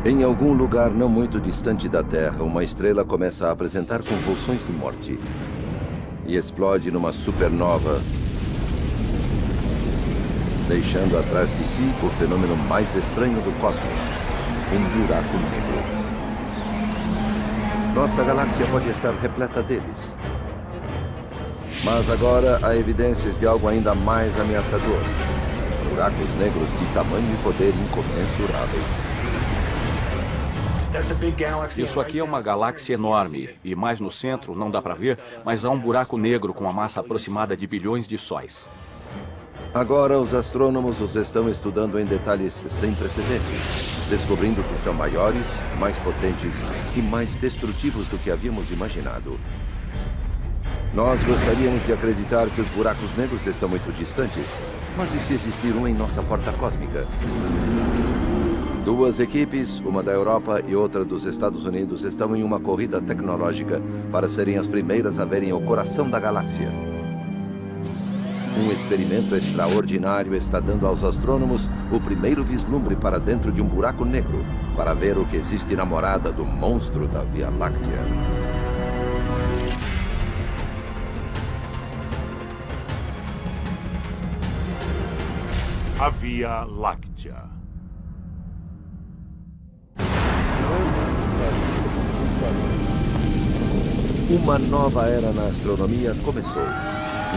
Em algum lugar não muito distante da Terra, uma estrela começa a apresentar convulsões de morte e explode numa supernova, deixando atrás de si o fenômeno mais estranho do cosmos, um buraco negro. Nossa galáxia pode estar repleta deles. Mas agora há evidências de algo ainda mais ameaçador. Buracos negros de tamanho e poder incomensuráveis. Isso aqui é uma galáxia enorme, e mais no centro, não dá para ver, mas há um buraco negro com uma massa aproximada de bilhões de sóis. Agora os astrônomos os estão estudando em detalhes sem precedentes, descobrindo que são maiores, mais potentes e mais destrutivos do que havíamos imaginado. Nós gostaríamos de acreditar que os buracos negros estão muito distantes, mas e se existir um em nossa porta cósmica? Duas equipes, uma da Europa e outra dos Estados Unidos, estão em uma corrida tecnológica para serem as primeiras a verem o coração da galáxia. Um experimento extraordinário está dando aos astrônomos o primeiro vislumbre para dentro de um buraco negro, para ver o que existe na morada do monstro da Via Láctea. A Via Láctea. Uma nova era na astronomia começou.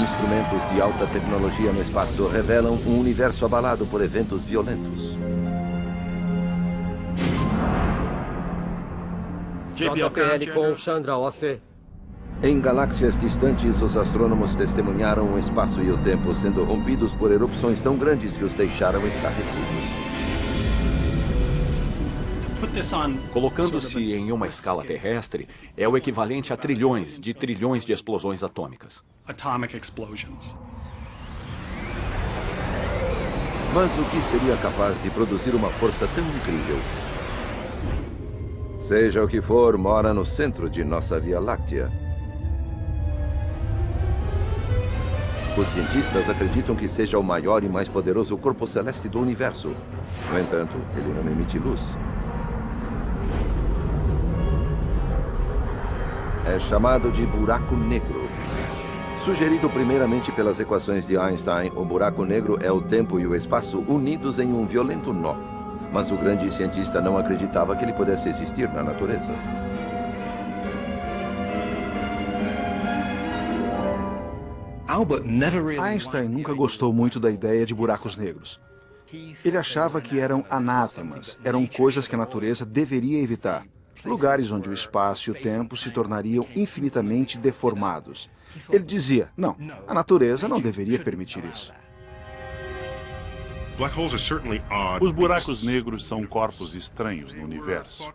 Instrumentos de alta tecnologia no espaço revelam um universo abalado por eventos violentos. JPL com Chandra OC. Em galáxias distantes, os astrônomos testemunharam o espaço e o tempo sendo rompidos por erupções tão grandes que os deixaram estarrecidos. Colocando-se em uma escala terrestre, é o equivalente a trilhões de explosões atômicas. Mas o que seria capaz de produzir uma força tão incrível? Seja o que for, mora no centro de nossa Via Láctea. Os cientistas acreditam que seja o maior e mais poderoso corpo celeste do universo. No entanto, ele não emite luz. É chamado de buraco negro. Sugerido primeiramente pelas equações de Einstein, o buraco negro é o tempo e o espaço unidos em um violento nó. Mas o grande cientista não acreditava que ele pudesse existir na natureza. Einstein nunca gostou muito da ideia de buracos negros. Ele achava que eram anátemas, eram coisas que a natureza deveria evitar. Lugares onde o espaço e o tempo se tornariam infinitamente deformados. Ele dizia, não, a natureza não deveria permitir isso. Os buracos negros são corpos estranhos no universo.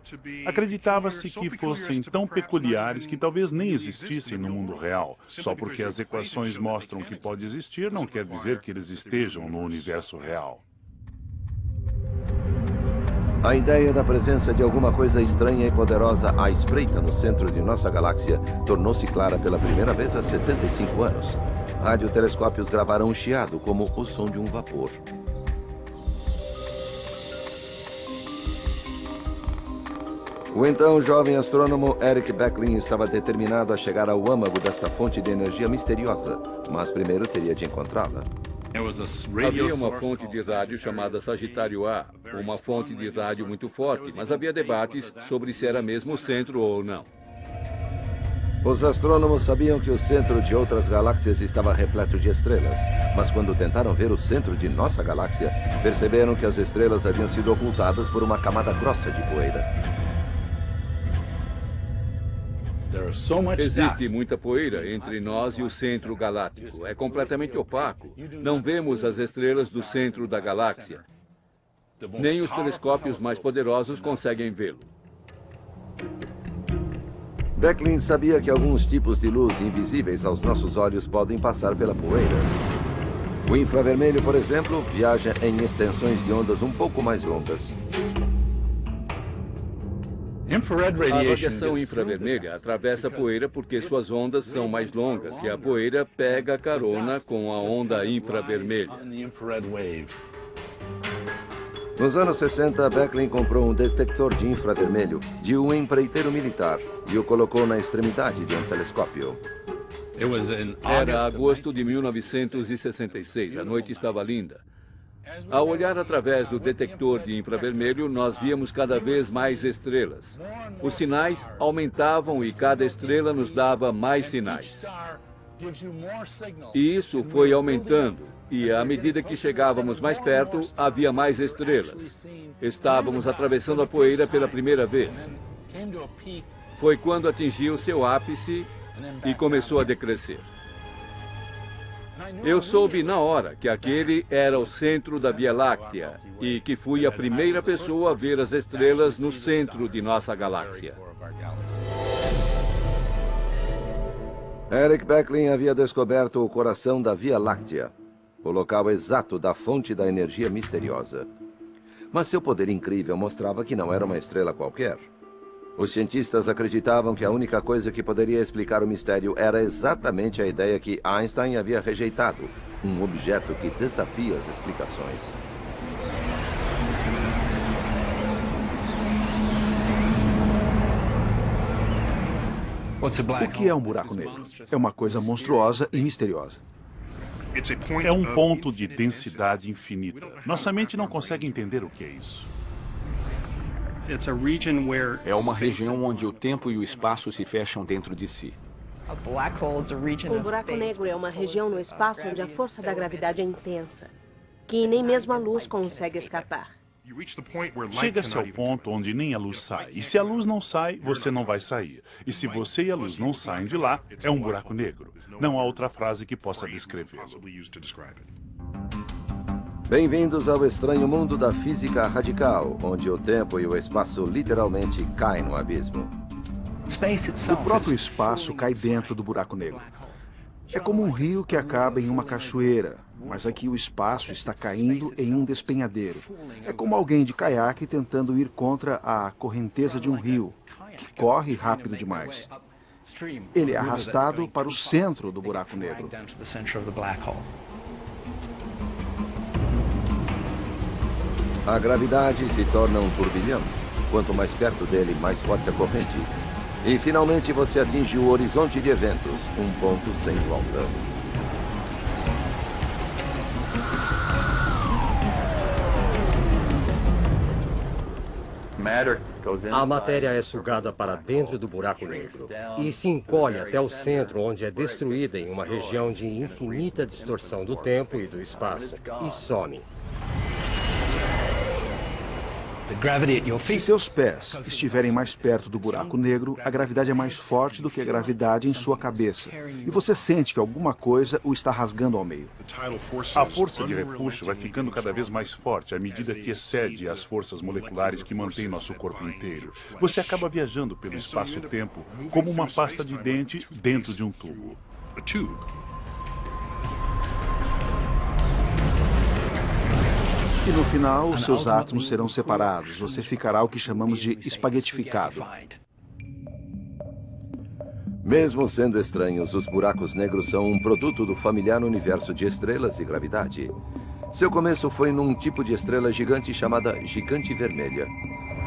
Acreditava-se que fossem tão peculiares que talvez nem existissem no mundo real. Só porque as equações mostram que pode existir, não quer dizer que eles estejam no universo real. A ideia da presença de alguma coisa estranha e poderosa à espreita no centro de nossa galáxia tornou-se clara pela primeira vez há 75 anos. Radiotelescópios gravaram um chiado como o som de um vapor. O então jovem astrônomo Eric Becklin estava determinado a chegar ao âmago desta fonte de energia misteriosa, mas primeiro teria de encontrá-la. Havia uma fonte de rádio chamada Sagitário A, uma fonte de rádio muito forte, mas havia debates sobre se era mesmo o centro ou não. Os astrônomos sabiam que o centro de outras galáxias estava repleto de estrelas, mas quando tentaram ver o centro de nossa galáxia, perceberam que as estrelas haviam sido ocultadas por uma camada grossa de poeira. Existe muita poeira entre nós e o centro galáctico. É completamente opaco. Não vemos as estrelas do centro da galáxia. Nem os telescópios mais poderosos conseguem vê-lo. Becklin sabia que alguns tipos de luz invisíveis aos nossos olhos podem passar pela poeira. O infravermelho, por exemplo, viaja em extensões de ondas um pouco mais longas. A radiação infravermelha atravessa a poeira porque suas ondas são mais longas e a poeira pega carona com a onda infravermelha. Nos anos 60, Becklin comprou um detector de infravermelho de um empreiteiro militar e o colocou na extremidade de um telescópio. Era agosto de 1966. A noite estava linda. Ao olhar através do detector de infravermelho, nós víamos cada vez mais estrelas. Os sinais aumentavam e cada estrela nos dava mais sinais. E isso foi aumentando. E à medida que chegávamos mais perto, havia mais estrelas. Estávamos atravessando a poeira pela primeira vez. Foi quando atingiu seu ápice e começou a decrescer. Eu soube na hora que aquele era o centro da Via Láctea e que fui a primeira pessoa a ver as estrelas no centro de nossa galáxia. Eric Becklin havia descoberto o coração da Via Láctea, o local exato da fonte da energia misteriosa. Mas seu poder incrível mostrava que não era uma estrela qualquer. Os cientistas acreditavam que a única coisa que poderia explicar o mistério era exatamente a ideia que Einstein havia rejeitado, um objeto que desafia as explicações. O que é um buraco negro? É uma coisa monstruosa e misteriosa. É um ponto de densidade infinita. Nossa mente não consegue entender o que é isso. É uma região onde o tempo e o espaço se fecham dentro de si. Um buraco negro é uma região no espaço onde a força da gravidade é intensa, que nem mesmo a luz consegue escapar. Chega-se ao ponto onde nem a luz sai. E se a luz não sai, você não vai sair. E se você e a luz não saem de lá, é um buraco negro. Não há outra frase que possa descrevê-lo. Bem-vindos ao estranho mundo da física radical, onde o tempo e o espaço literalmente caem no abismo. O próprio espaço cai dentro do buraco negro. É como um rio que acaba em uma cachoeira, mas aqui o espaço está caindo em um despenhadeiro. É como alguém de caiaque tentando ir contra a correnteza de um rio, que corre rápido demais. Ele é arrastado para o centro do buraco negro. A gravidade se torna um turbilhão. Quanto mais perto dele, mais forte a corrente. E finalmente você atinge o horizonte de eventos, um ponto sem volta. A matéria é sugada para dentro do buraco negro e se encolhe até o centro, onde é destruída em uma região de infinita distorção do tempo e do espaço, e some. Se seus pés estiverem mais perto do buraco negro, a gravidade é mais forte do que a gravidade em sua cabeça. E você sente que alguma coisa o está rasgando ao meio. A força de repuxo vai ficando cada vez mais forte à medida que excede as forças moleculares que mantêm nosso corpo inteiro. Você acaba viajando pelo espaço-tempo como uma pasta de dente dentro de um tubo. E no final, os seus átomos serão separados. Você ficará o que chamamos de espaguetificado. Mesmo sendo estranhos, os buracos negros são um produto do familiar universo de estrelas e gravidade. Seu começo foi num tipo de estrela gigante chamada Gigante Vermelha.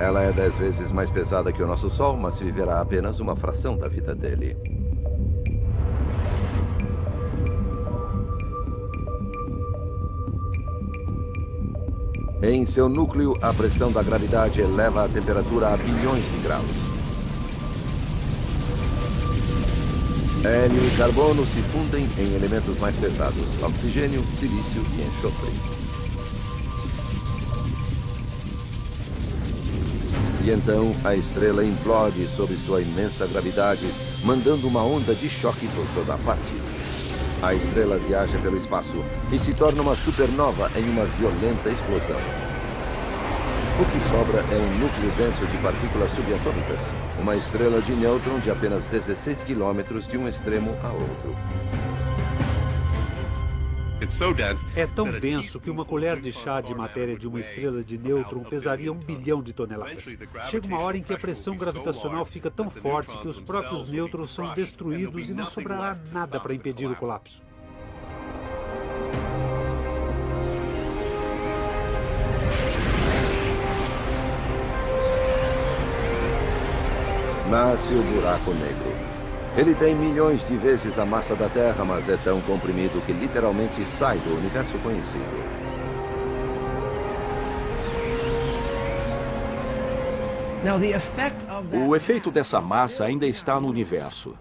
Ela é 10 vezes mais pesada que o nosso Sol, mas viverá apenas uma fração da vida dele. Em seu núcleo, a pressão da gravidade eleva a temperatura a bilhões de graus. Hélio e carbono se fundem em elementos mais pesados, oxigênio, silício e enxofre. E então, a estrela implode sob sua imensa gravidade, mandando uma onda de choque por toda parte. A estrela viaja pelo espaço e se torna uma supernova em uma violenta explosão. O que sobra é um núcleo denso de partículas subatômicas, uma estrela de nêutron de apenas 16 quilômetros de um extremo a outro. É tão denso que uma colher de chá de matéria de uma estrela de nêutron pesaria 1 bilhão de toneladas. Chega uma hora em que a pressão gravitacional fica tão forte que os próprios nêutrons são destruídos e não sobrará nada para impedir o colapso. Nasce o buraco negro. Ele tem milhões de vezes a massa da Terra, mas é tão comprimido que literalmente sai do universo conhecido. O efeito dessa massa ainda está no universo.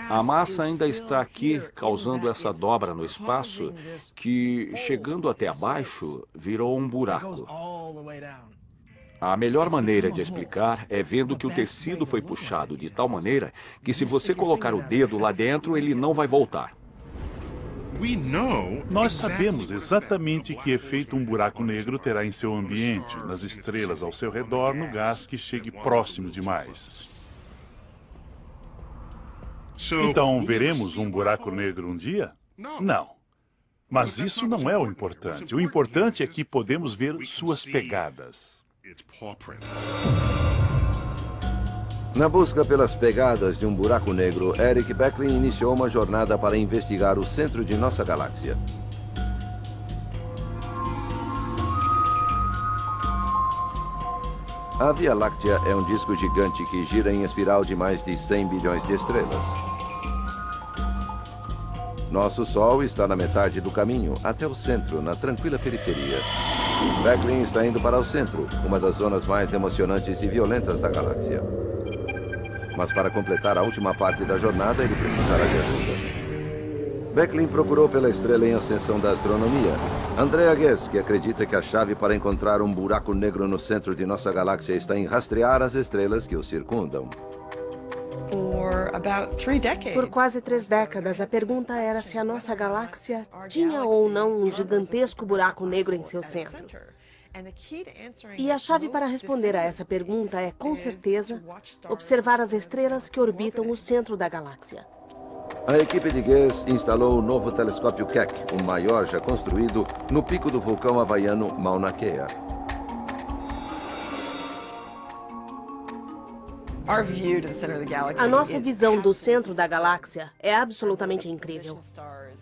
A massa ainda está aqui, causando essa dobra no espaço, que, chegando até abaixo, virou um buraco. A melhor maneira de explicar é vendo que o tecido foi puxado de tal maneira que, se você colocar o dedo lá dentro, ele não vai voltar. Nós sabemos exatamente que efeito um buraco negro terá em seu ambiente, nas estrelas ao seu redor, no gás que chegue próximo demais. Então, veremos um buraco negro um dia? Não. Mas isso não é o importante. O importante é que podemos ver suas pegadas. Na busca pelas pegadas de um buraco negro, Eric Beckley iniciou uma jornada para investigar o centro de nossa galáxia. A Via Láctea é um disco gigante que gira em espiral de mais de 100 bilhões de estrelas. Nosso Sol está na metade do caminho, até o centro, na tranquila periferia. Beckley está indo para o centro, uma das zonas mais emocionantes e violentas da galáxia. Mas para completar a última parte da jornada, ele precisará de ajuda. Beckley procurou pela estrela em ascensão da astronomia, Andrea Ghez, que acredita que a chave para encontrar um buraco negro no centro de nossa galáxia está em rastrear as estrelas que o circundam. Por quase 3 décadas, a pergunta era se a nossa galáxia tinha ou não um gigantesco buraco negro em seu centro. E a chave para responder a essa pergunta é, com certeza, observar as estrelas que orbitam o centro da galáxia. A equipe de Ghez instalou o novo telescópio Keck, o maior já construído, no pico do vulcão havaiano Mauna Kea. A nossa visão do centro da galáxia é absolutamente incrível.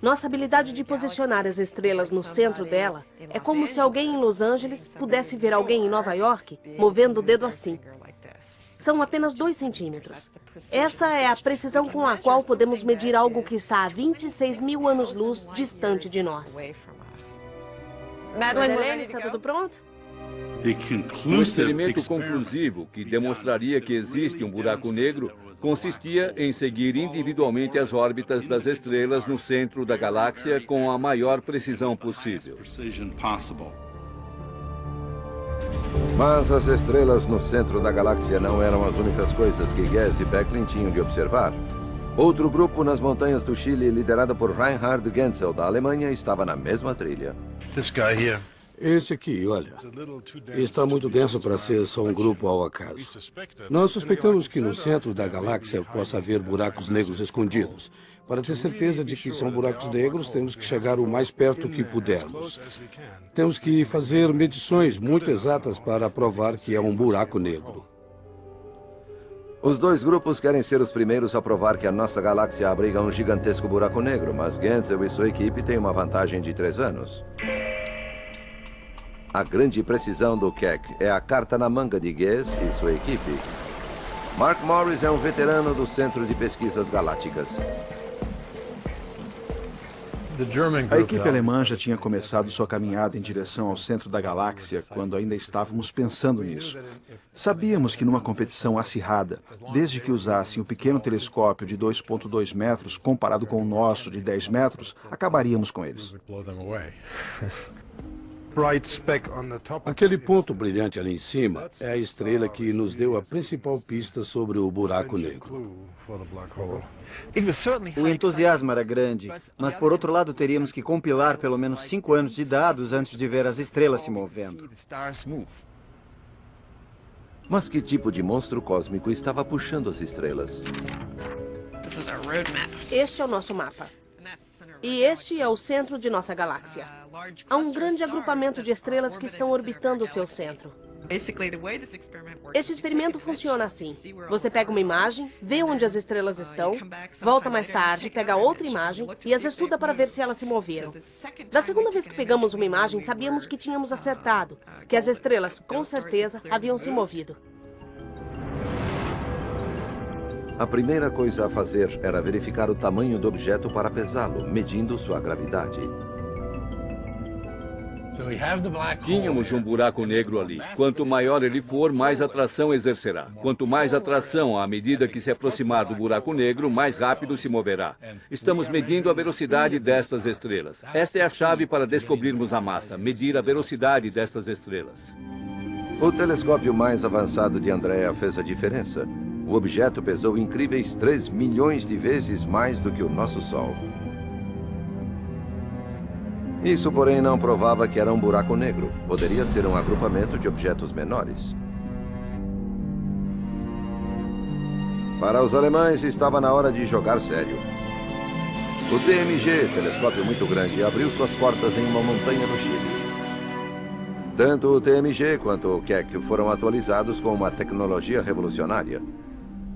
Nossa habilidade de posicionar as estrelas no centro dela é como se alguém em Los Angeles pudesse ver alguém em Nova York movendo o dedo assim. São apenas 2 centímetros. Essa é a precisão com a qual podemos medir algo que está a 26 mil anos-luz distante de nós. Madeleine, está tudo pronto? Um experimento conclusivo que demonstraria que existe um buraco negro consistia em seguir individualmente as órbitas das estrelas no centro da galáxia com a maior precisão possível. Mas as estrelas no centro da galáxia não eram as únicas coisas que Ghez e Beckley tinham de observar. Outro grupo nas montanhas do Chile, liderado por Reinhard Genzel, da Alemanha, estava na mesma trilha. Esse aqui, olha, está muito denso para ser só um grupo ao acaso. Nós suspeitamos que no centro da galáxia possa haver buracos negros escondidos. Para ter certeza de que são buracos negros, temos que chegar o mais perto que pudermos. Temos que fazer medições muito exatas para provar que é um buraco negro. Os 2 grupos querem ser os primeiros a provar que a nossa galáxia abriga um gigantesco buraco negro, mas Genzel e sua equipe têm uma vantagem de 3 anos. A grande precisão do Keck é a carta na manga de Ghez e sua equipe. Mark Morris é um veterano do Centro de Pesquisas Galácticas. A equipe alemã já tinha começado sua caminhada em direção ao centro da galáxia quando ainda estávamos pensando nisso. Sabíamos que numa competição acirrada, desde que usassem o pequeno telescópio de 2,2 metros comparado com o nosso de 10 metros, acabaríamos com eles. Aquele ponto brilhante ali em cima é a estrela que nos deu a principal pista sobre o buraco negro. O entusiasmo era grande, mas por outro lado teríamos que compilar pelo menos 5 anos de dados antes de ver as estrelas se movendo. Mas que tipo de monstro cósmico estava puxando as estrelas? Este é o nosso mapa. E este é o centro de nossa galáxia. Há um grande agrupamento de estrelas que estão orbitando o seu centro. Este experimento funciona assim. Você pega uma imagem, vê onde as estrelas estão, volta mais tarde, pega outra imagem e as estuda para ver se elas se moveram. Da segunda vez que pegamos uma imagem, sabíamos que tínhamos acertado, que as estrelas, com certeza, haviam se movido. A primeira coisa a fazer era verificar o tamanho do objeto para pesá-lo, medindo sua gravidade. Tínhamos um buraco negro ali. Quanto maior ele for, mais atração exercerá. Quanto mais atração, à medida que se aproximar do buraco negro, mais rápido se moverá. Estamos medindo a velocidade destas estrelas. Esta é a chave para descobrirmos a massa, medir a velocidade destas estrelas. O telescópio mais avançado de Andrea fez a diferença. O objeto pesou incríveis 3 milhões de vezes mais do que o nosso Sol. Isso, porém, não provava que era um buraco negro. Poderia ser um agrupamento de objetos menores. Para os alemães, estava na hora de jogar sério. O TMG, telescópio muito grande, abriu suas portas em uma montanha no Chile. Tanto o TMG quanto o Keck foram atualizados com uma tecnologia revolucionária.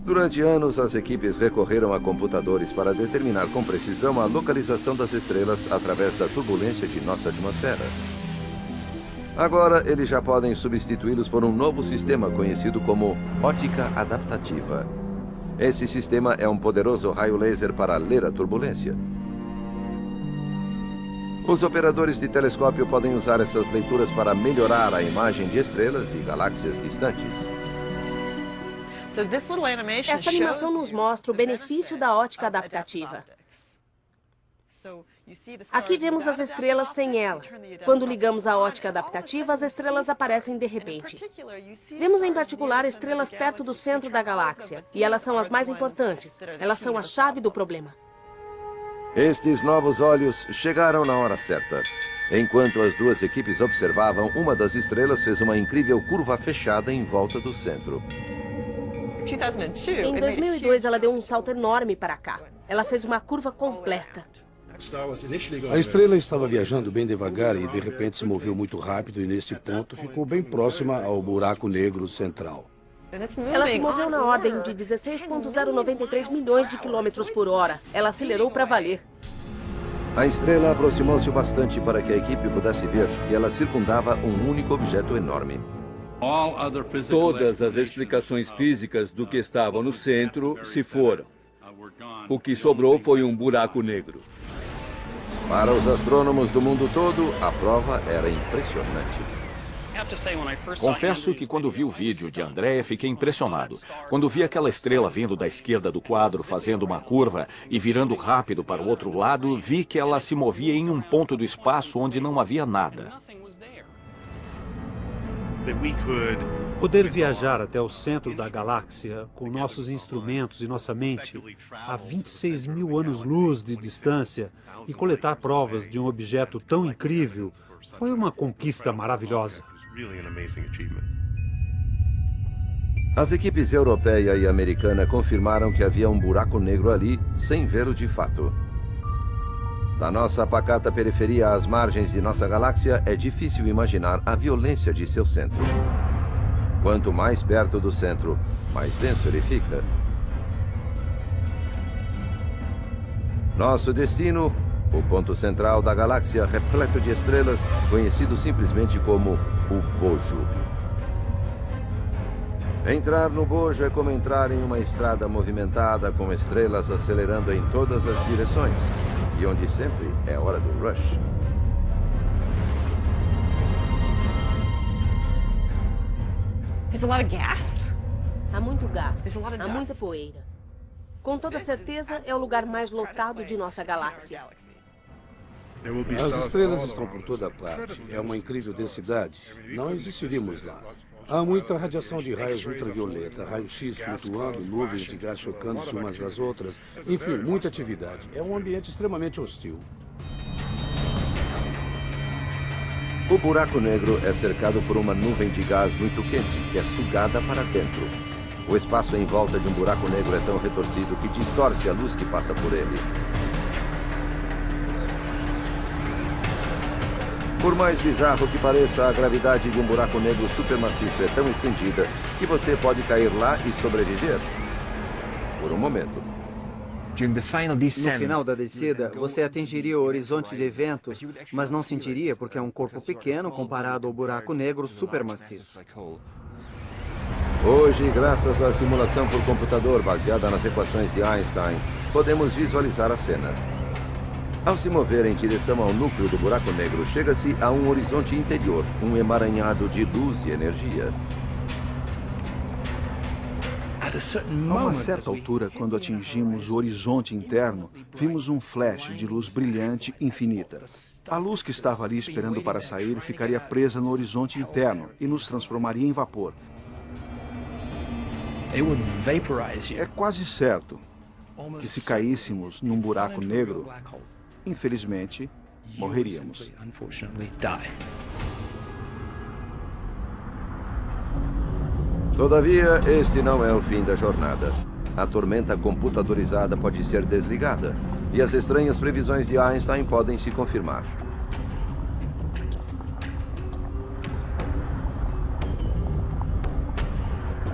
Durante anos, as equipes recorreram a computadores para determinar com precisão a localização das estrelas através da turbulência de nossa atmosfera. Agora, eles já podem substituí-los por um novo sistema conhecido como ótica adaptativa. Esse sistema é um poderoso raio laser para ler a turbulência. Os operadores de telescópio podem usar essas leituras para melhorar a imagem de estrelas e galáxias distantes. Esta animação nos mostra o benefício da ótica adaptativa. Aqui vemos as estrelas sem ela. Quando ligamos a ótica adaptativa, as estrelas aparecem de repente. Vemos em particular estrelas perto do centro da galáxia, e elas são as mais importantes. Elas são a chave do problema. Estes novos olhos chegaram na hora certa. Enquanto as duas equipes observavam, uma das estrelas fez uma incrível curva fechada em volta do centro. Em 2002, ela deu um salto enorme para cá. Ela fez uma curva completa. A estrela estava viajando bem devagar e de repente se moveu muito rápido e neste ponto ficou bem próxima ao buraco negro central. Ela se moveu na ordem de 16,093 milhões de quilômetros por hora. Ela acelerou para valer. A estrela aproximou-se o bastante para que a equipe pudesse ver que ela circundava um único objeto enorme. Todas as explicações físicas do que estava no centro se foram. O que sobrou foi um buraco negro. Para os astrônomos do mundo todo, a prova era impressionante. Confesso que quando vi o vídeo de Andrea, fiquei impressionado. Quando vi aquela estrela vindo da esquerda do quadro, fazendo uma curva e virando rápido para o outro lado, vi que ela se movia em um ponto do espaço onde não havia nada. Poder viajar até o centro da galáxia com nossos instrumentos e nossa mente a 26 mil anos-luz de distância e coletar provas de um objeto tão incrível foi uma conquista maravilhosa. As equipes europeia e americana confirmaram que havia um buraco negro ali, sem vê-lo de fato. Da nossa pacata periferia às margens de nossa galáxia, é difícil imaginar a violência de seu centro. Quanto mais perto do centro, mais denso ele fica. Nosso destino, o ponto central da galáxia repleto de estrelas, conhecido simplesmente como o Bojo. Entrar no Bojo é como entrar em uma estrada movimentada com estrelas acelerando em todas as direções, e onde sempre é hora do rush. Há muito gás, há muita poeira. Com toda certeza, é o lugar mais lotado de nossa galáxia. As estrelas estão por toda parte. É uma incrível densidade. Não existiríamos lá. Há muita radiação de raios ultravioleta, raio-x flutuando, nuvens de gás chocando-se umas às outras. Enfim, muita atividade. É um ambiente extremamente hostil. O buraco negro é cercado por uma nuvem de gás muito quente, que é sugada para dentro. O espaço em volta de um buraco negro é tão retorcido que distorce a luz que passa por ele. Por mais bizarro que pareça, a gravidade de um buraco negro supermaciço é tão estendida que você pode cair lá e sobreviver. Por um momento. No final da descida, você atingiria o horizonte de eventos, mas não sentiria porque é um corpo pequeno comparado ao buraco negro supermaciço. Hoje, graças à simulação por computador baseada nas equações de Einstein, podemos visualizar a cena. Ao se mover em direção ao núcleo do buraco negro, chega-se a um horizonte interior, um emaranhado de luz e energia. A uma certa altura, quando atingimos o horizonte interno, vimos um flash de luz brilhante infinita. A luz que estava ali esperando para sair ficaria presa no horizonte interno e nos transformaria em vapor. É quase certo que se caíssemos num buraco negro, infelizmente, morreríamos. Todavia, este não é o fim da jornada. A tormenta computadorizada pode ser desligada e as estranhas previsões de Einstein podem se confirmar.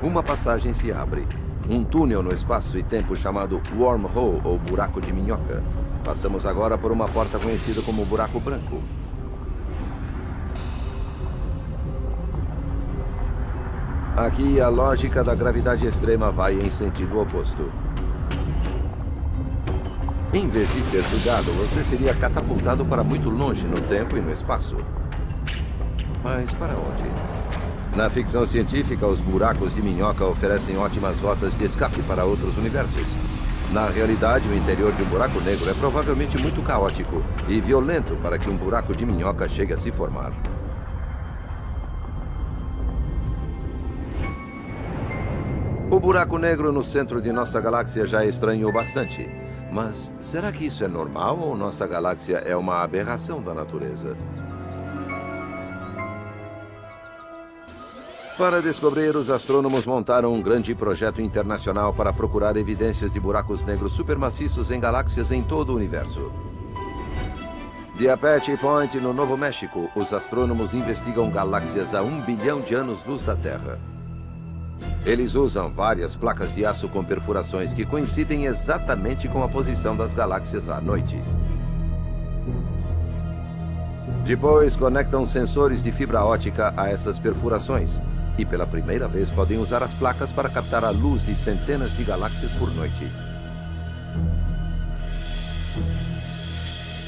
Uma passagem se abre. Um túnel no espaço e tempo chamado wormhole ou buraco de minhoca. Passamos agora por uma porta conhecida como buraco branco. Aqui, a lógica da gravidade extrema vai em sentido oposto. Em vez de ser sugado, você seria catapultado para muito longe no tempo e no espaço. Mas para onde? Na ficção científica, os buracos de minhoca oferecem ótimas rotas de escape para outros universos. Na realidade, o interior de um buraco negro é provavelmente muito caótico e violento para que um buraco de minhoca chegue a se formar. O buraco negro no centro de nossa galáxia já estranhou bastante. Mas será que isso é normal ou nossa galáxia é uma aberração da natureza? Para descobrir, os astrônomos montaram um grande projeto internacional para procurar evidências de buracos negros supermaciços em galáxias em todo o universo. De Apache Point, no Novo México, os astrônomos investigam galáxias a 1 bilhão de anos-luz da Terra. Eles usam várias placas de aço com perfurações que coincidem exatamente com a posição das galáxias à noite. Depois, conectam sensores de fibra ótica a essas perfurações e, pela primeira vez, podem usar as placas para captar a luz de centenas de galáxias por noite.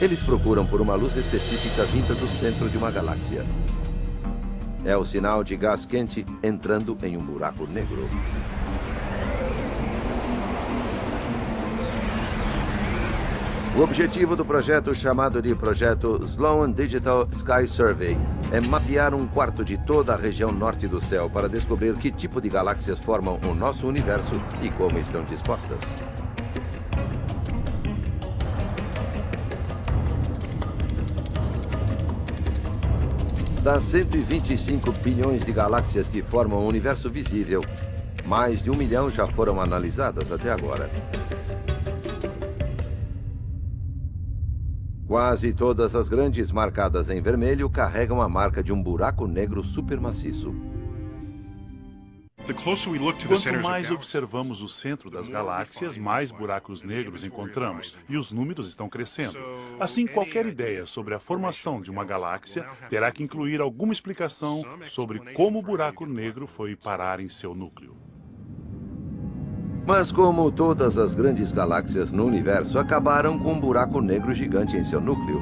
Eles procuram por uma luz específica vinda do centro de uma galáxia. É o sinal de gás quente entrando em um buraco negro. O objetivo do projeto, chamado de Projeto Sloan Digital Sky Survey, é mapear um quarto de toda a região norte do céu para descobrir que tipo de galáxias formam o nosso universo e como estão dispostas. Das 125 bilhões de galáxias que formam o universo visível, mais de 1 milhão já foram analisadas até agora. Quase todas as grandes marcadas em vermelho carregam a marca de um buraco negro supermaciço. Quanto mais observamos o centro das galáxias, mais buracos negros encontramos, e os números estão crescendo. Assim, qualquer ideia sobre a formação de uma galáxia terá que incluir alguma explicação sobre como o buraco negro foi parar em seu núcleo. Mas como todas as grandes galáxias no universo acabaram com um buraco negro gigante em seu núcleo.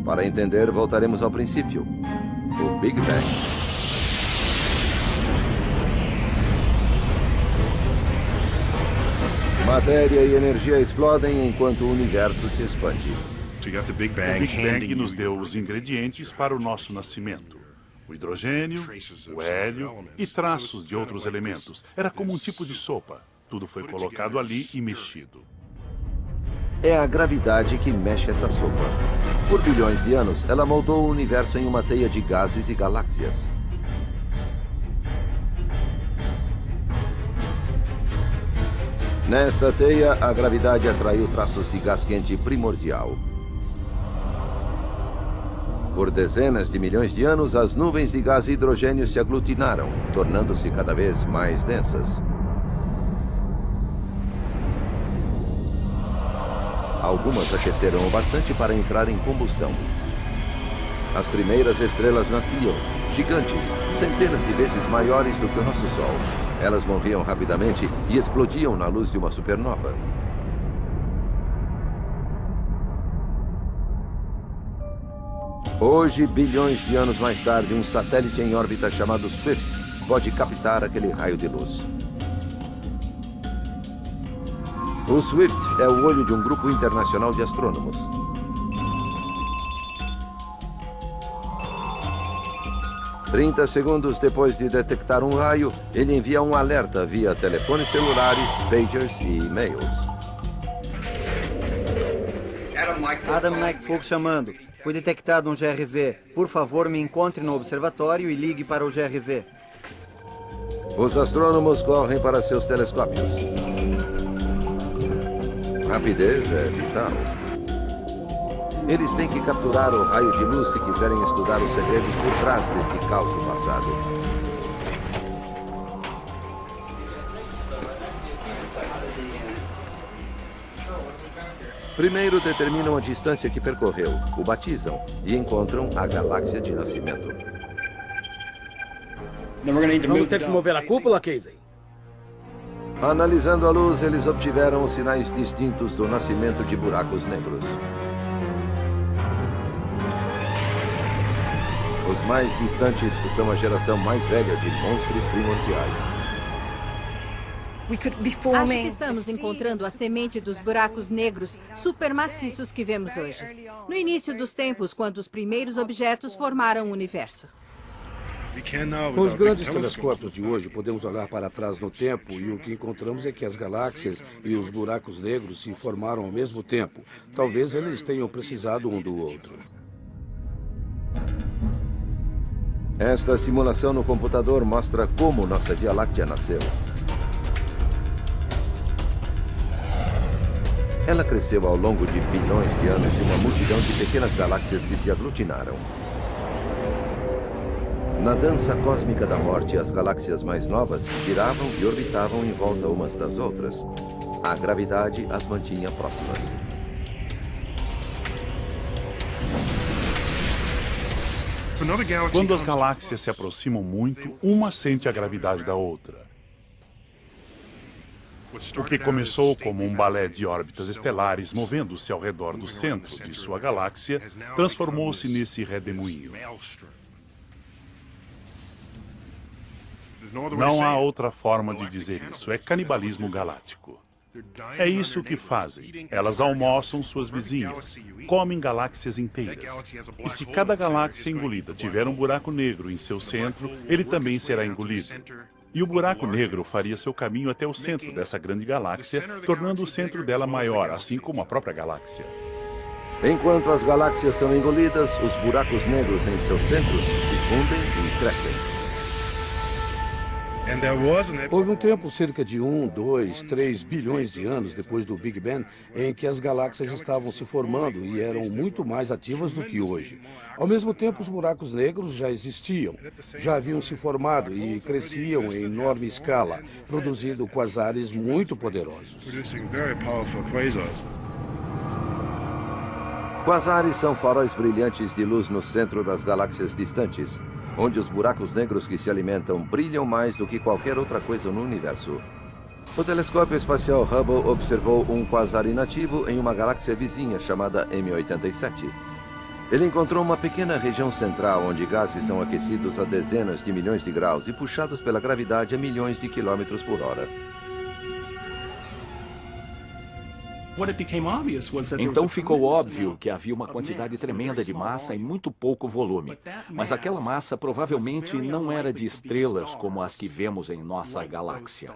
Para entender, voltaremos ao princípio, o Big Bang. Matéria e energia explodem enquanto o universo se expande. O Big Bang nos deu os ingredientes para o nosso nascimento. O hidrogênio, o hélio e traços de outros elementos. Era como um tipo de sopa. Tudo foi colocado ali e mexido. É a gravidade que mexe essa sopa. Por bilhões de anos, ela moldou o universo em uma teia de gases e galáxias. Nesta teia, a gravidade atraiu traços de gás quente primordial. Por dezenas de milhões de anos, as nuvens de gás e hidrogênio se aglutinaram, tornando-se cada vez mais densas. Algumas aqueceram o bastante para entrar em combustão. As primeiras estrelas nasciam, gigantes, centenas de vezes maiores do que o nosso Sol. Elas morriam rapidamente e explodiam na luz de uma supernova. Hoje, bilhões de anos mais tarde, um satélite em órbita chamado Swift pode captar aquele raio de luz. O Swift é o olho de um grupo internacional de astrônomos. Trinta segundos depois de detectar um raio, ele envia um alerta via telefones celulares, pagers e e-mails. Adam Lakefolk chamando. Foi detectado um GRV. Por favor, me encontre no observatório e ligue para o GRV. Os astrônomos correm para seus telescópios. Rapidez é vital. Eles têm que capturar o raio de luz se quiserem estudar os segredos por trás deste caos do passado. Primeiro determinam a distância que percorreu, o batizam e encontram a galáxia de nascimento. Vamos ter que mover a cúpula, Casey. Analisando a luz, eles obtiveram os sinais distintos do nascimento de buracos negros. Os mais distantes são a geração mais velha de monstros primordiais. Acho que estamos encontrando a semente dos buracos negros supermaciços que vemos hoje. No início dos tempos, quando os primeiros objetos formaram o universo. Com os grandes telescópios de hoje, podemos olhar para trás no tempo e o que encontramos é que as galáxias e os buracos negros se formaram ao mesmo tempo. Talvez eles tenham precisado um do outro. Esta simulação no computador mostra como nossa Via Láctea nasceu. Ela cresceu ao longo de bilhões de anos de uma multidão de pequenas galáxias que se aglutinaram. Na dança cósmica da morte, as galáxias mais novas giravam e orbitavam em volta umas das outras. A gravidade as mantinha próximas. Quando as galáxias se aproximam muito, uma sente a gravidade da outra. O que começou como um balé de órbitas estelares movendo-se ao redor do centro de sua galáxia, transformou-se nesse redemoinho. Não há outra forma de dizer isso, é canibalismo galáctico. É isso que fazem. Elas almoçam suas vizinhas, comem galáxias inteiras. E se cada galáxia engolida tiver um buraco negro em seu centro, ele também será engolido. E o buraco negro faria seu caminho até o centro dessa grande galáxia, tornando o centro dela maior, assim como a própria galáxia. Enquanto as galáxias são engolidas, os buracos negros em seus centros se fundem e crescem. Houve um tempo, cerca de 1, 2, 3 bilhões de anos depois do Big Bang, em que as galáxias estavam se formando e eram muito mais ativas do que hoje. Ao mesmo tempo, os buracos negros já existiam, já haviam se formado e cresciam em enorme escala, produzindo quasares muito poderosos. Quasares são faróis brilhantes de luz no centro das galáxias distantes, onde os buracos negros que se alimentam brilham mais do que qualquer outra coisa no universo. O telescópio espacial Hubble observou um quasar inativo em uma galáxia vizinha chamada M87. Ele encontrou uma pequena região central onde gases são aquecidos a dezenas de milhões de graus e puxados pela gravidade a milhões de quilômetros por hora. Então ficou óbvio que havia uma quantidade tremenda de massa e muito pouco volume. Mas aquela massa provavelmente não era de estrelas como as que vemos em nossa galáxia.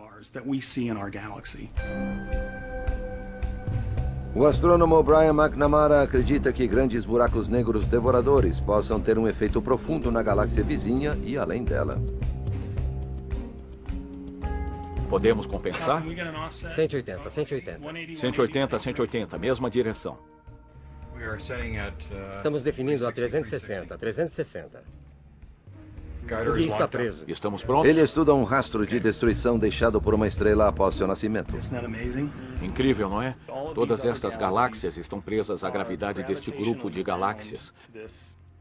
O astrônomo Brian McNamara acredita que grandes buracos negros devoradores possam ter um efeito profundo na galáxia vizinha e além dela. Podemos compensar? 180, 180. 180, 180, mesma direção. Estamos definindo a 360, 360. O guia está preso. Estamos prontos? Ele estuda um rastro de destruição deixado por uma estrela após seu nascimento. Incrível, não é? Todas estas galáxias estão presas à gravidade deste grupo de galáxias.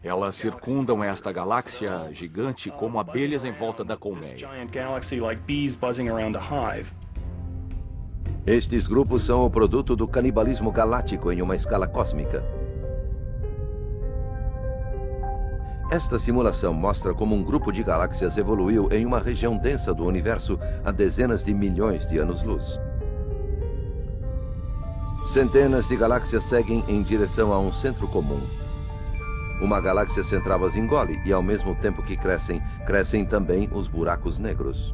Elas circundam esta galáxia gigante como abelhas em volta da colmeia. Estes grupos são o produto do canibalismo galáctico em uma escala cósmica. Esta simulação mostra como um grupo de galáxias evoluiu em uma região densa do universo há dezenas de milhões de anos-luz. Centenas de galáxias seguem em direção a um centro comum. Uma galáxia central as engole e, ao mesmo tempo que crescem, crescem também os buracos negros.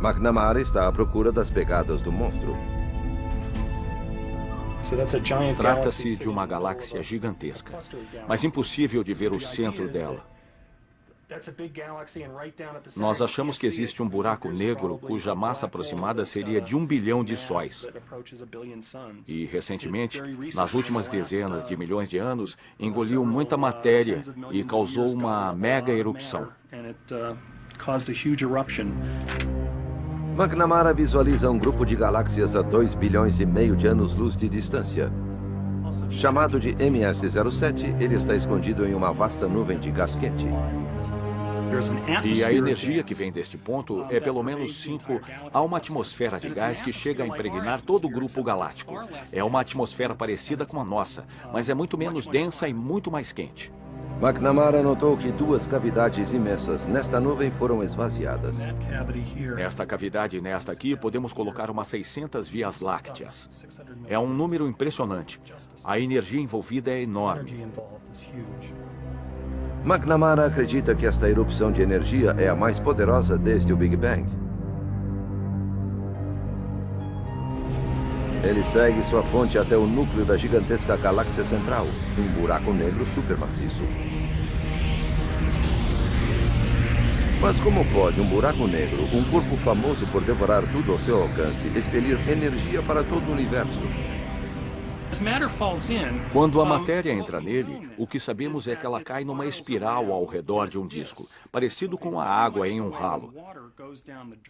McNamara está à procura das pegadas do monstro. Trata-se de uma galáxia gigantesca, mas impossível de ver o centro dela. Nós achamos que existe um buraco negro cuja massa aproximada seria de 1 bilhão de sóis. E, recentemente, nas últimas dezenas de milhões de anos, engoliu muita matéria e causou uma mega erupção. McNamara visualiza um grupo de galáxias a 2,5 bilhões de anos-luz de distância. Chamado de MS-07, ele está escondido em uma vasta nuvem de gás quente. E a energia que vem deste ponto é pelo menos 5. Há uma atmosfera de gás que chega a impregnar todo o grupo galáctico. É uma atmosfera parecida com a nossa, mas é muito menos densa e muito mais quente. McNamara notou que 2 cavidades imensas nesta nuvem foram esvaziadas. Nesta cavidade e nesta aqui, podemos colocar umas 600 vias lácteas. É um número impressionante. A energia envolvida é enorme. McNamara acredita que esta erupção de energia é a mais poderosa desde o Big Bang. Ele segue sua fonte até o núcleo da gigantesca galáxia central, um buraco negro supermaciço. Mas como pode um buraco negro, um corpo famoso por devorar tudo ao seu alcance, expelir energia para todo o universo? Quando a matéria entra nele, o que sabemos é que ela cai numa espiral ao redor de um disco, parecido com a água em um ralo.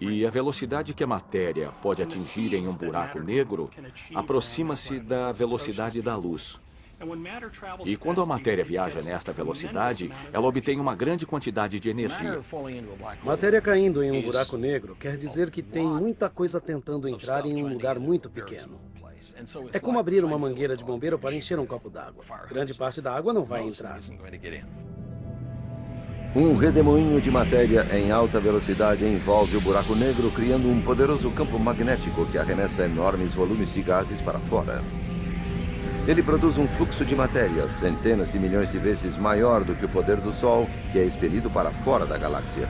E a velocidade que a matéria pode atingir em um buraco negro aproxima-se da velocidade da luz. E quando a matéria viaja nesta velocidade, ela obtém uma grande quantidade de energia. Matéria caindo em um buraco negro quer dizer que tem muita coisa tentando entrar em um lugar muito pequeno. É como abrir uma mangueira de bombeiro para encher um copo d'água. Grande parte da água não vai entrar. Um redemoinho de matéria em alta velocidade envolve o buraco negro, criando um poderoso campo magnético que arremessa enormes volumes de gases para fora. Ele produz um fluxo de matéria centenas de milhões de vezes maior do que o poder do Sol, que é expelido para fora da galáxia.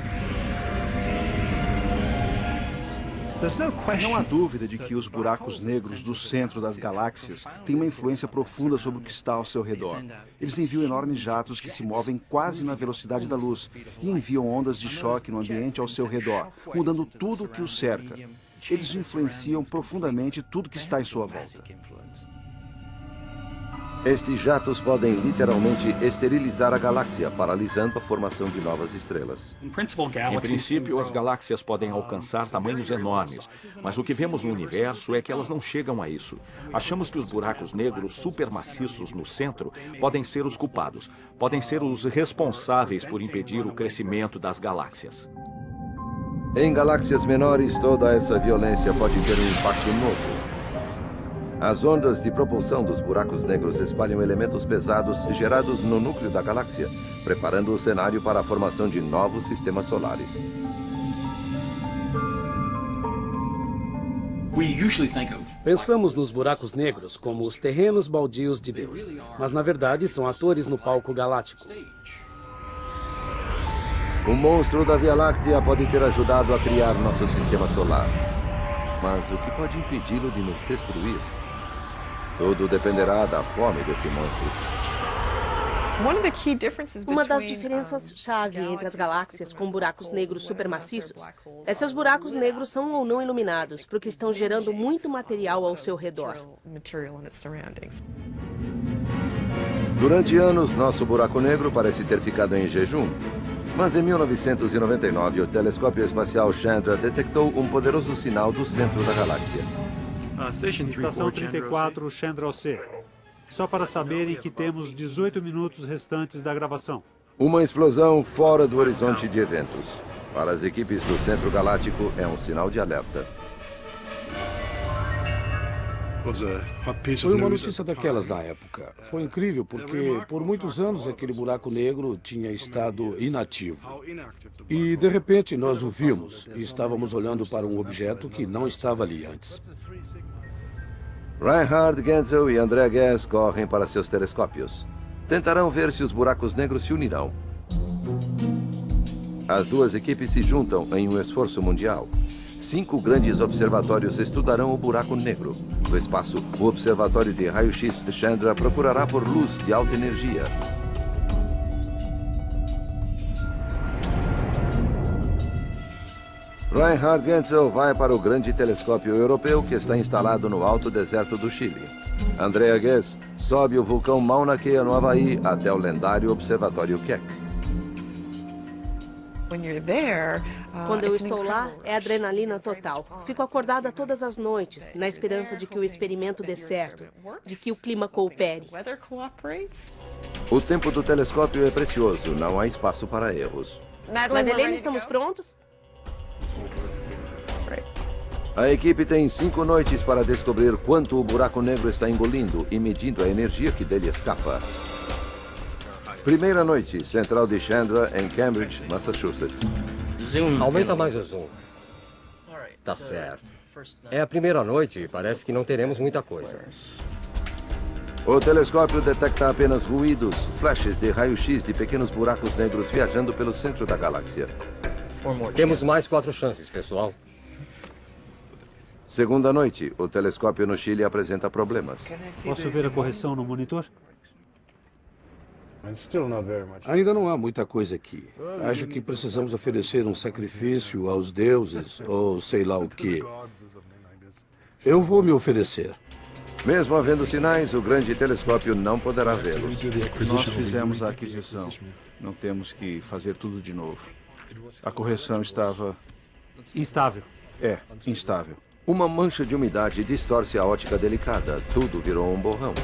Não há dúvida de que os buracos negros do centro das galáxias têm uma influência profunda sobre o que está ao seu redor. Eles enviam enormes jatos que se movem quase na velocidade da luz e enviam ondas de choque no ambiente ao seu redor, mudando tudo o que o cerca. Eles influenciam profundamente tudo que está em sua volta. Estes jatos podem literalmente esterilizar a galáxia, paralisando a formação de novas estrelas. Em princípio, as galáxias podem alcançar tamanhos enormes, mas o que vemos no universo é que elas não chegam a isso. Achamos que os buracos negros supermaciços no centro podem ser os culpados, podem ser os responsáveis por impedir o crescimento das galáxias. Em galáxias menores, toda essa violência pode ter um impacto novo. As ondas de propulsão dos buracos negros espalham elementos pesados gerados no núcleo da galáxia, preparando o cenário para a formação de novos sistemas solares. Pensamos nos buracos negros como os terrenos baldios de Deus, mas na verdade são atores no palco galáctico. O monstro da Via Láctea pode ter ajudado a criar nosso sistema solar. Mas o que pode impedi-lo de nos destruir? Tudo dependerá da fome desse monstro. Uma das diferenças-chave entre as galáxias com buracos negros supermaciços é se os buracos negros são ou não iluminados, porque estão gerando muito material ao seu redor. Durante anos, nosso buraco negro parece ter ficado em jejum. Mas em 1999, o telescópio espacial Chandra detectou um poderoso sinal do centro da galáxia. Estação 34, Chandra C. Só para saberem que temos 18 minutos restantes da gravação. Uma explosão fora do horizonte de eventos. Para as equipes do Centro Galáctico, é um sinal de alerta. Foi uma notícia daquelas na época. Foi incrível porque, por muitos anos, aquele buraco negro tinha estado inativo. E, de repente, nós o vimos e estávamos olhando para um objeto que não estava ali antes. Reinhard Genzel e Andrea Ghez correm para seus telescópios. Tentarão ver se os buracos negros se unirão. As duas equipes se juntam em um esforço mundial. 5 grandes observatórios estudarão o buraco negro. Do espaço, o Observatório de Raio-X Chandra procurará por luz de alta energia. Reinhard Genzel vai para o grande telescópio europeu que está instalado no alto deserto do Chile. Andrea Ghez sobe o vulcão Mauna Kea, no Havaí, até o lendário Observatório Keck. Quando eu estou lá, é adrenalina total. Fico acordada todas as noites, na esperança de que o experimento dê certo, de que o clima coopere. O tempo do telescópio é precioso, não há espaço para erros. Madeleine, estamos prontos? A equipe tem 5 noites para descobrir quanto o buraco negro está engolindo e medindo a energia que dele escapa. Primeira noite, central de Chandra, em Cambridge, Massachusetts. Aumenta mais o zoom. Tá certo. É a primeira noite e parece que não teremos muita coisa. O telescópio detecta apenas ruídos, flashes de raio-x de pequenos buracos negros viajando pelo centro da galáxia. Temos mais 4 chances, pessoal. Segunda noite, o telescópio no Chile apresenta problemas. Posso ver a correção no monitor? Ainda não há muita coisa aqui. Acho que precisamos oferecer um sacrifício aos deuses, ou sei lá o quê. Eu vou me oferecer. Mesmo havendo sinais, o grande telescópio não poderá vê-los. Nós fizemos a aquisição. Não temos que fazer tudo de novo. A correção estava... Instável. É, instável. Uma mancha de umidade distorce a ótica delicada. Tudo virou um borrão.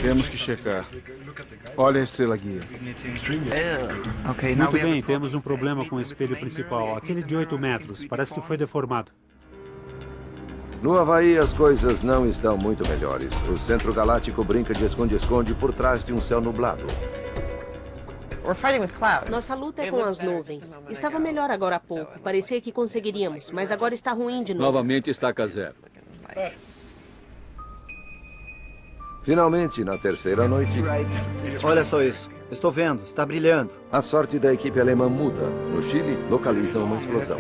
Temos que checar. Olha a estrela guia. Muito bem, temos um problema com o espelho principal. Aquele de 8 metros. Parece que foi deformado. No Havaí, as coisas não estão muito melhores. O Centro Galáctico brinca de esconde-esconde por trás de um céu nublado. Nossa luta é com as nuvens. Estava melhor agora há pouco. Parecia que conseguiríamos, mas agora está ruim de novo. Novamente estaca zero. Finalmente, na terceira noite... Olha só isso. Estou vendo. Está brilhando. A sorte da equipe alemã muda. No Chile, localizam uma explosão.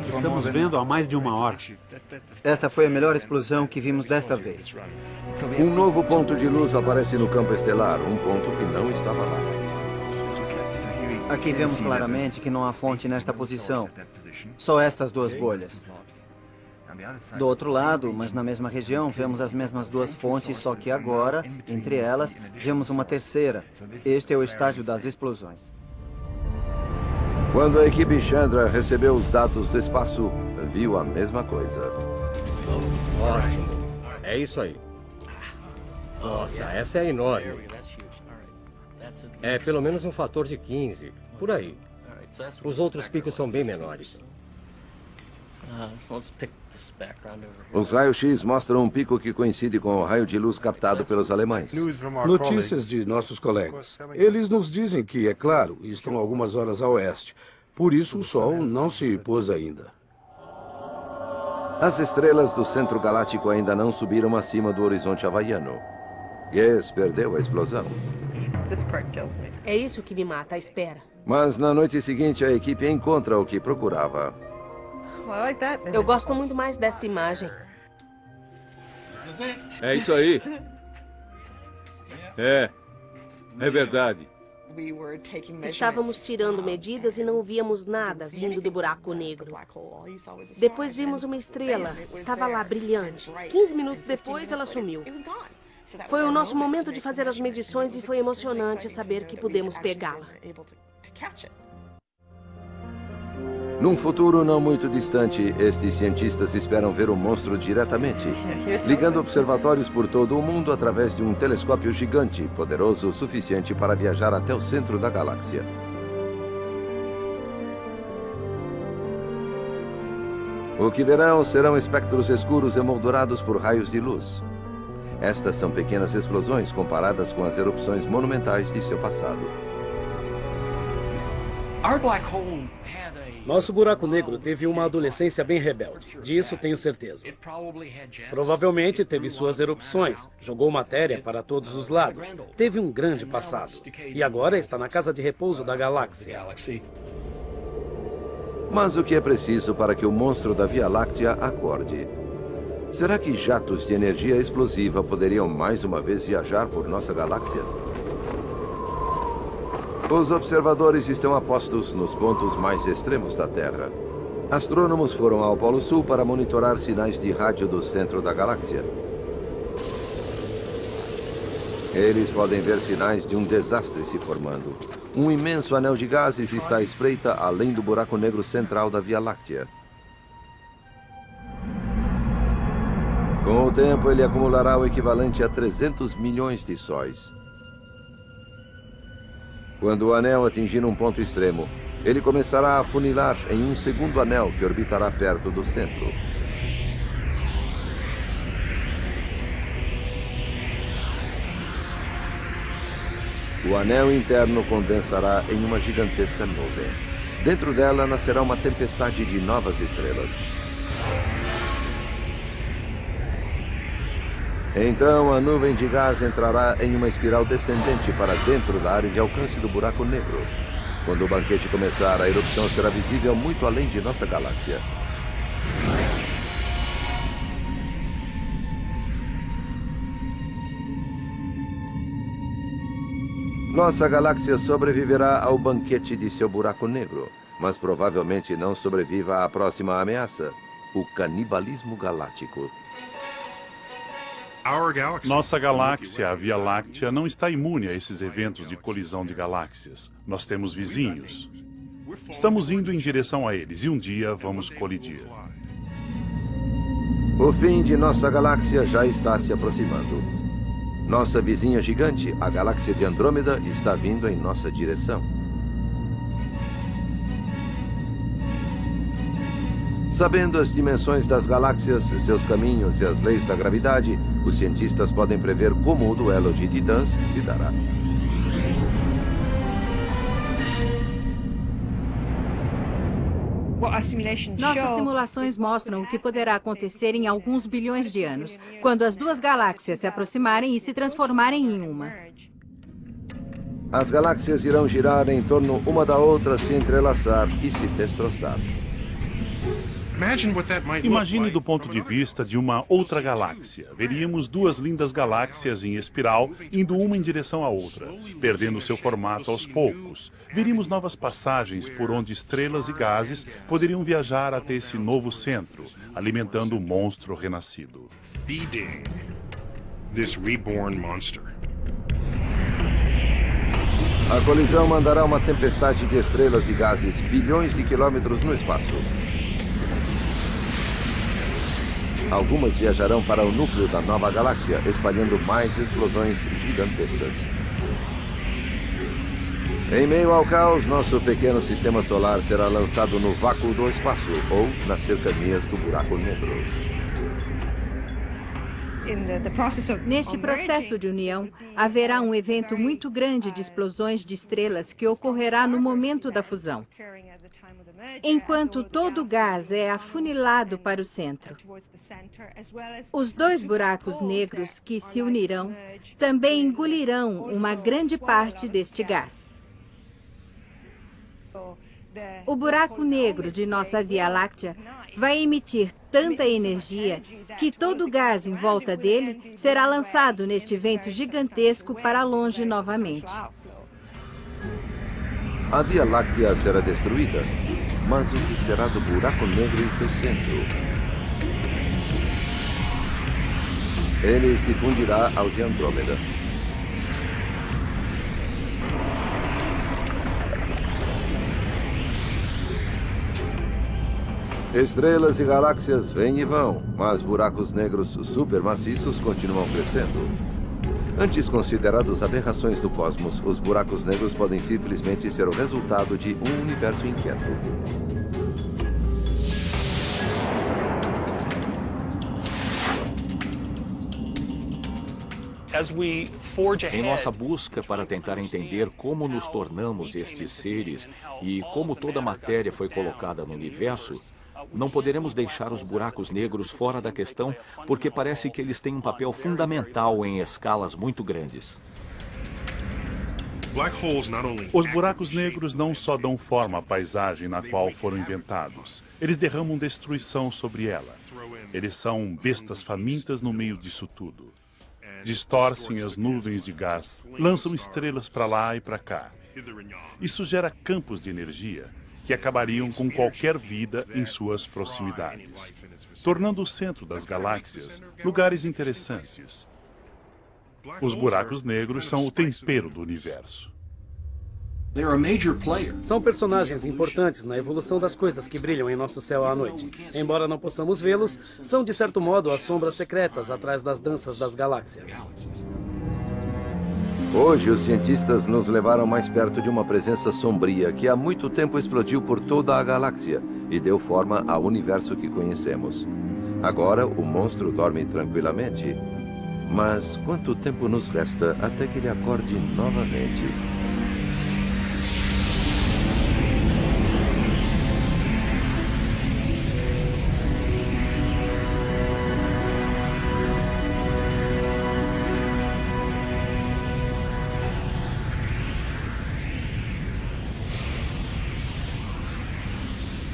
Estamos vendo há mais de 1 hora. Esta foi a melhor explosão que vimos desta vez. Um novo ponto de luz aparece no campo estelar, um ponto que não estava lá. Aqui vemos claramente que não há fonte nesta posição. Só estas 2 bolhas. Do outro lado, mas na mesma região, vemos as mesmas 2 fontes, só que agora, entre elas, vemos uma terceira. Este é o estágio das explosões. Quando a equipe Chandra recebeu os dados do espaço, viu a mesma coisa. Ótimo. É isso aí. Nossa, essa é enorme. É pelo menos um fator de 15, por aí. Os outros picos são bem menores. Os raios-x mostram um pico que coincide com o raio de luz captado pelos alemães. Notícias de nossos colegas. Eles nos dizem que, é claro, estão algumas horas a oeste. Por isso o Sol não se pôs ainda. As estrelas do Centro Galáctico ainda não subiram acima do horizonte havaiano. Ghez perdeu a explosão. É isso que me mata, a espera. Mas na noite seguinte, a equipe encontra o que procurava. Eu gosto muito mais desta imagem. É isso aí. É verdade. Estávamos tirando medidas e não víamos nada vindo do buraco negro. Depois vimos uma estrela. Estava lá, brilhante. 15 minutos depois, ela sumiu. Foi o nosso momento de fazer as medições e foi emocionante saber que pudemos pegá-la. Num futuro não muito distante, estes cientistas esperam ver o monstro diretamente, ligando observatórios por todo o mundo através de um telescópio gigante, poderoso o suficiente para viajar até o centro da galáxia. O que verão serão espectros escuros emoldurados por raios de luz. Estas são pequenas explosões comparadas com as erupções monumentais de seu passado. Nosso buraco negro teve uma adolescência bem rebelde. Disso tenho certeza. Provavelmente teve suas erupções, jogou matéria para todos os lados, teve um grande passado. E agora está na casa de repouso da galáxia. Mas o que é preciso para que o monstro da Via Láctea acorde? Será que jatos de energia explosiva poderiam mais uma vez viajar por nossa galáxia? Os observadores estão apostos nos pontos mais extremos da Terra. Astrônomos foram ao Polo Sul para monitorar sinais de rádio do centro da galáxia. Eles podem ver sinais de um desastre se formando. Um imenso anel de gases está à espreita além do buraco negro central da Via Láctea. Com o tempo, ele acumulará o equivalente a 300 milhões de sóis. Quando o anel atingir um ponto extremo, ele começará a afunilar em um segundo anel que orbitará perto do centro. O anel interno condensará em uma gigantesca nuvem. Dentro dela nascerá uma tempestade de novas estrelas. Então, a nuvem de gás entrará em uma espiral descendente para dentro da área de alcance do buraco negro. Quando o banquete começar, a erupção será visível muito além de nossa galáxia. Nossa galáxia sobreviverá ao banquete de seu buraco negro, mas provavelmente não sobreviva à próxima ameaça, o canibalismo galáctico. Nossa galáxia, a Via Láctea, não está imune a esses eventos de colisão de galáxias. Nós temos vizinhos. Estamos indo em direção a eles e um dia vamos colidir. O fim de nossa galáxia já está se aproximando. Nossa vizinha gigante, a galáxia de Andrômeda, está vindo em nossa direção. Sabendo as dimensões das galáxias, seus caminhos e as leis da gravidade, os cientistas podem prever como o duelo de titãs se dará. Nossas simulações mostram o que poderá acontecer em alguns bilhões de anos, quando as duas galáxias se aproximarem e se transformarem em uma. As galáxias irão girar em torno uma da outra, se entrelaçar e se destroçar. Imagine do ponto de vista de uma outra galáxia. Veríamos duas lindas galáxias em espiral, indo uma em direção à outra, perdendo seu formato aos poucos. Veríamos novas passagens por onde estrelas e gases poderiam viajar até esse novo centro, alimentando o monstro renascido. A colisão mandará uma tempestade de estrelas e gases bilhões de quilômetros no espaço. Algumas viajarão para o núcleo da nova galáxia, espalhando mais explosões gigantescas. Em meio ao caos, nosso pequeno sistema solar será lançado no vácuo do espaço ou nas cercanias do buraco negro. Neste processo de união, haverá um evento muito grande de explosões de estrelas que ocorrerá no momento da fusão. Enquanto todo o gás é afunilado para o centro, os dois buracos negros que se unirão também engolirão uma grande parte deste gás. O buraco negro de nossa Via Láctea vai emitir tanta energia que todo o gás em volta dele será lançado neste vento gigantesco para longe novamente. A Via Láctea será destruída, mas o que será do buraco negro em seu centro? Ele se fundirá ao de Andrômeda. Estrelas e galáxias vêm e vão, mas buracos negros supermaciços continuam crescendo. Antes considerados aberrações do cosmos, os buracos negros podem simplesmente ser o resultado de um universo inquieto. Em nossa busca para tentar entender como nos tornamos estes seres e como toda a matéria foi colocada no universo, não poderemos deixar os buracos negros fora da questão, porque parece que eles têm um papel fundamental em escalas muito grandes. Os buracos negros não só dão forma à paisagem na qual foram inventados, eles derramam destruição sobre ela. Eles são bestas famintas no meio disso tudo. Distorcem as nuvens de gás, lançam estrelas para lá e para cá. Isso gera campos de energia que acabariam com qualquer vida em suas proximidades, tornando o centro das galáxias lugares interessantes. Os buracos negros são o tempero do universo. São personagens importantes na evolução das coisas que brilham em nosso céu à noite. Embora não possamos vê-los, são de certo modo as sombras secretas atrás das danças das galáxias. Hoje, os cientistas nos levaram mais perto de uma presença sombria que há muito tempo explodiu por toda a galáxia e deu forma ao universo que conhecemos. Agora, o monstro dorme tranquilamente. Mas quanto tempo nos resta até que ele acorde novamente?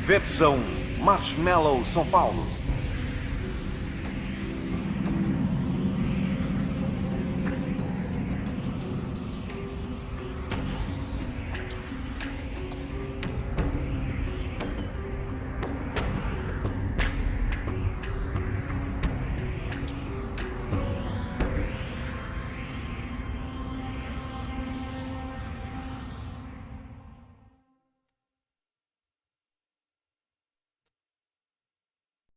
Versão Marshmallow São Paulo.